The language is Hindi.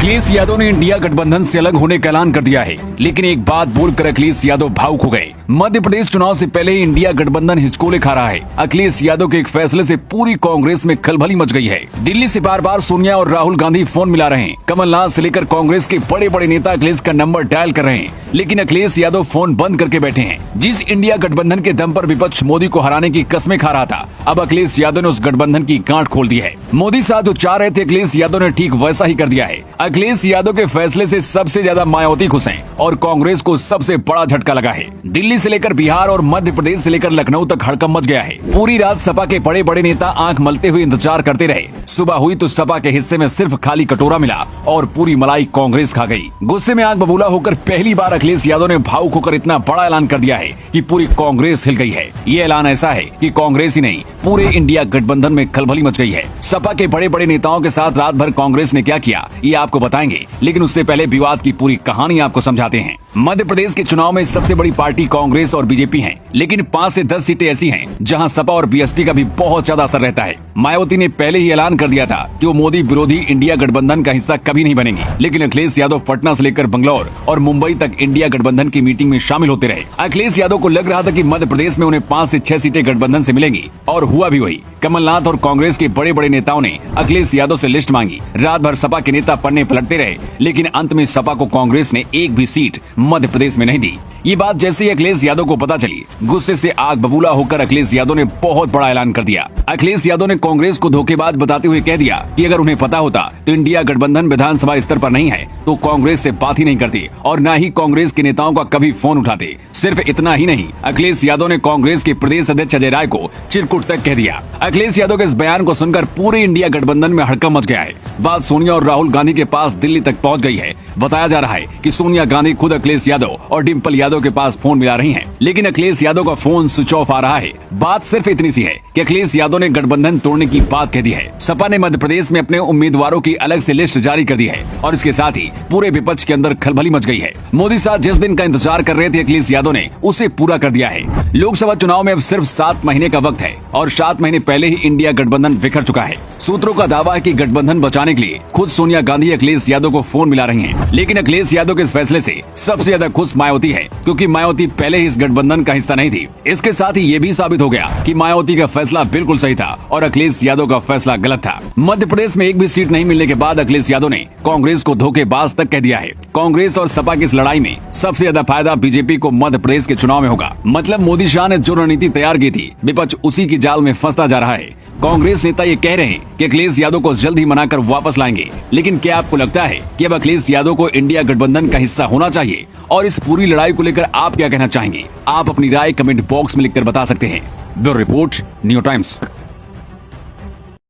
अखिलेश यादव ने इंडिया गठबंधन से अलग होने का ऐलान कर दिया है, लेकिन एक बात बोलकर अखिलेश यादव भावुक हो गए। मध्य प्रदेश चुनाव से पहले ही इंडिया गठबंधन हिचकोले खा रहा है। अखिलेश यादव के एक फैसले से पूरी कांग्रेस में खलबली मच गई है। दिल्ली से बार बार सोनिया और राहुल गांधी फोन मिला रहे हैं। कमलनाथ से लेकर कांग्रेस के बड़े बड़े नेता अखिलेश का नंबर डायल कर रहे हैं, लेकिन अखिलेश यादव फोन बंद करके बैठे हैं। जिस इंडिया गठबंधन के दम पर विपक्ष मोदी को हराने की कस्में खा रहा था, अब अखिलेश यादव ने उस गठबंधन की गांठ खोल दी है। मोदी साथ जो चाह रहे थे, अखिलेश यादव ने ठीक वैसा ही कर दिया है। अखिलेश यादव के फैसले से सबसे ज्यादा मायावती खुश हैं और कांग्रेस को सबसे बड़ा झटका लगा है। दिल्ली से लेकर बिहार और मध्य प्रदेश से लेकर लखनऊ तक हड़कंप मच गया है। पूरी रात सपा के बड़े बड़े नेता आंख मलते हुए इंतजार करते रहे। सुबह हुई तो सपा के हिस्से में सिर्फ खाली कटोरा मिला और पूरी मलाई कांग्रेस खा गई। गुस्से में आंख बबूला होकर पहली बार अखिलेश यादव ने भावुक होकर इतना बड़ा ऐलान कर दिया है कि पूरी कांग्रेस हिल गई है। ये ऐलान ऐसा है कि कांग्रेस ही नहीं, पूरे इंडिया गठबंधन में खलबली मच गई है। सपा के बड़े बड़े नेताओं के साथ रात भर कांग्रेस ने क्या किया, ये आपको बताएंगे, लेकिन उससे पहले विवाद की पूरी कहानी आपको समझाते हैं। मध्य प्रदेश के चुनाव में सबसे बड़ी पार्टी कांग्रेस और बीजेपी है, लेकिन 5 से 10 सीटें ऐसी हैं जहां सपा और बीएसपी का भी बहुत ज्यादा असर रहता है। मायावती ने पहले ही ऐलान कर दिया था कि वो मोदी विरोधी इंडिया गठबंधन का हिस्सा कभी नहीं बनेंगी, लेकिन अखिलेश यादव पटना से लेकर बंगलौर और मुंबई तक इंडिया गठबंधन की मीटिंग में शामिल होते रहे। अखिलेश यादव को लग रहा था कि मध्य प्रदेश में उन्हें 5 से 6 सीटें गठबंधन से मिलेंगी, और हुआ भी वही। कमलनाथ और कांग्रेस के बड़े बड़े नेताओं ने अखिलेश यादव से लिस्ट मांगी। रात भर सपा के नेता पन्ने पलटते रहे, लेकिन अंत में सपा को कांग्रेस ने एक भी सीट मध्य प्रदेश में नहीं दी। ये बात जैसे ही अखिलेश यादव को पता चली, गुस्से से आग बबूला होकर अखिलेश यादव ने बहुत बड़ा ऐलान कर दिया। अखिलेश यादव ने कांग्रेस को धोखेबाज बताते हुए कह दिया कि अगर उन्हें पता होता तो इंडिया गठबंधन विधानसभा स्तर पर नहीं है तो कांग्रेस से बात ही नहीं करती और न ही कांग्रेस के नेताओं का कभी फोन उठाते। सिर्फ इतना ही नहीं, अखिलेश यादव ने कांग्रेस के प्रदेश अध्यक्ष अजय राय को चिरकुट तक कह दिया। अखिलेश यादव के इस बयान को सुनकर पूरे इंडिया गठबंधन में हड़कंप मच गया है। बात सोनिया और राहुल गांधी के पास दिल्ली तक पहुंच गई है। बताया जा रहा है कि सोनिया गांधी खुद अखिलेश यादव और डिम्पल यादव के पास फोन मिला रही हैं, लेकिन अखिलेश यादव का फोन स्विच ऑफ आ रहा है। बात सिर्फ इतनी सी है कि अखिलेश यादव ने गठबंधन तोड़ने की बात कह दी है। सपा ने मध्य प्रदेश में अपने उम्मीदवारों की अलग से लिस्ट जारी कर दी है और इसके साथ ही पूरे विपक्ष के अंदर खलबली मच गई है। मोदी साहब जिस दिन का इंतजार कर रहे थे, अखिलेश यादव ने उसे पूरा कर दिया है। लोकसभा चुनाव में अब सिर्फ 7 महीने का वक्त है और 7 महीने पहले ही इंडिया गठबंधन बिखर चुका है। सूत्रों का दावा है कि गठबंधन बचाने के लिए खुद सोनिया गांधी अखिलेश यादव को फोन मिला रही हैं, लेकिन अखिलेश यादव के इस फैसले से सबसे ज्यादा खुश मायावती है, क्योंकि मायावती पहले ही इस गठबंधन का हिस्सा नहीं थी। इसके साथ ही ये भी साबित हो गया कि मायावती का फैसला बिल्कुल सही था और अखिलेश यादव का फैसला गलत था। मध्य प्रदेश में एक भी सीट नहीं मिलने के बाद अखिलेश यादव ने कांग्रेस को धोखेबाज तक कह दिया है। कांग्रेस और सपा की इस लड़ाई में सबसे ज्यादा फायदा बीजेपी को मध्य प्रदेश के चुनाव में होगा। मतलब मोदी शाह ने जो रणनीति तैयार की थी, विपक्ष उसी की जाल में फंसता जा रहा है। कांग्रेस नेता ये कह रहे हैं कि अखिलेश यादव को जल्द ही मनाकर वापस लाएंगे, लेकिन क्या आपको लगता है कि अब अखिलेश यादव को इंडिया गठबंधन का हिस्सा होना चाहिए? और इस पूरी लड़ाई को लेकर आप क्या कहना चाहेंगे? आप अपनी राय कमेंट बॉक्स में लिखकर बता सकते हैं। Bureau report, new times.